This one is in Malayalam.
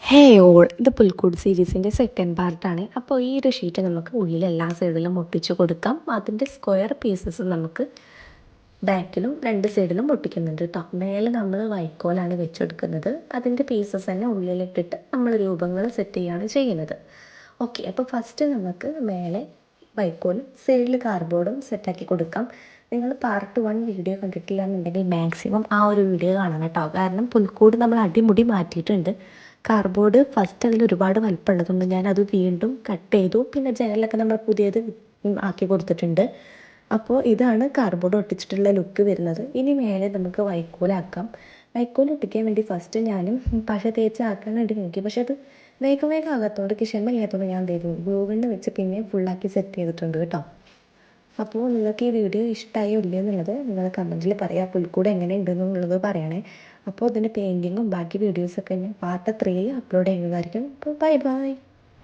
ഹേ ഓൾ ഇത് പുൽക്കൂട് സീരീസിൻ്റെ സെക്കൻഡ് പാർട്ടാണ്. അപ്പോൾ ഈ ഒരു ഷീറ്റ് നമുക്ക് ഉള്ളിൽ എല്ലാ സൈഡിലും ഒട്ടിച്ച് കൊടുക്കാം. അതിൻ്റെ സ്ക്വയർ പീസസ് നമുക്ക് ബാക്കിലും രണ്ട് സൈഡിലും ഒട്ടിക്കുന്നുണ്ട് കേട്ടോ. മേലെ നമ്മൾ വൈക്കോലാണ് വെച്ചെടുക്കുന്നത്. അതിൻ്റെ പീസസ് തന്നെ ഉള്ളിലിട്ടിട്ട് നമ്മൾ രൂപങ്ങൾ സെറ്റ് ചെയ്യുകയാണ് ചെയ്യുന്നത്. ഓക്കെ, അപ്പോൾ ഫസ്റ്റ് നമുക്ക് മേലെ വൈക്കോലും സൈഡിൽ കാർഡ്ബോർഡും സെറ്റാക്കി കൊടുക്കാം. നിങ്ങൾ പാർട്ട് 1 വീഡിയോ കണ്ടിട്ടില്ല എന്നുണ്ടെങ്കിൽ മാക്സിമം ആ ഒരു വീഡിയോ കാണണം കേട്ടോ. കാരണം പുൽക്കൂട് നമ്മൾ അടിമുടി മാറ്റിയിട്ടുണ്ട്. കാർഡ്ബോർഡ് ഫസ്റ്റ് അതിൽ ഒരുപാട് വലിപ്പമുള്ളതുകൊണ്ട് ഞാനത് വീണ്ടും കട്ട് ചെയ്തു. പിന്നെ ജനലൊക്കെ നമ്മൾ പുതിയത് ആക്കി കൊടുത്തിട്ടുണ്ട്. അപ്പോൾ ഇതാണ് കാർഡ്ബോർഡ് ഒട്ടിച്ചിട്ടുള്ള ലുക്ക് വരുന്നത്. ഇനി മേലെ നമുക്ക് വൈക്കോലാക്കാം. വൈക്കോൽ ഒട്ടിക്കാൻ വേണ്ടി ഫസ്റ്റ് ഞാനും പശ തേച്ച് ആക്കാൻ വേണ്ടി നോക്കി. പക്ഷെ അത് വേഗം വേഗം ആകാത്തതുകൊണ്ട് ക്ഷമ ഇല്ലാത്തതുകൊണ്ട് ഞാൻ എന്ത് ചെയ്തു, ഗ്ലൂ ഗണ്ണ് വെച്ച് പിന്നെ ഫുള്ളാക്കി സെറ്റ് ചെയ്തിട്ടുണ്ട് കേട്ടോ. അപ്പോൾ നിങ്ങൾക്ക് ഈ വീഡിയോ ഇഷ്ടമായോ ഇല്ലയോ എന്നുള്ളത് നിങ്ങൾ കമൻറ്റിൽ പറയാം. പുൽക്കൂട് എങ്ങനെ ഉണ്ടെന്നുള്ളത് പറയണേ. അപ്പോൾ ഇതിൻ്റെ പെയിൻറ്റിങ്ങും ബാക്കി വീഡിയോസൊക്കെ ഞാൻ പാർട്ട് 3 അപ്ലോഡ് ചെയ്യുന്നതായിരിക്കും. അപ്പോൾ ബൈ ബൈ.